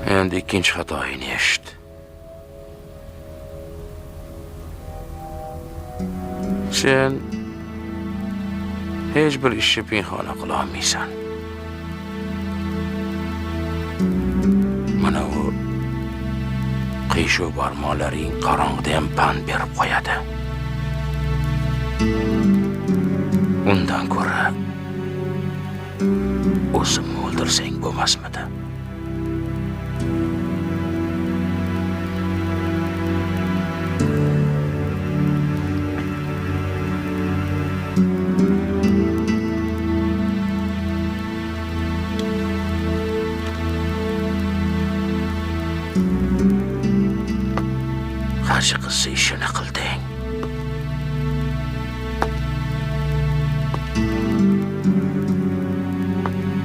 Endi ikkinchi xatoyini eshit. Sen hech bir ishni pinhona qila olmaysan. Mana u qiyshuv barmoqlaring qorong'ida ham pand berib qo'yadi. Undan ko'ra o'zimni o'ldirsang bo'lmasmidi? Qarshi qilsa ishini qil.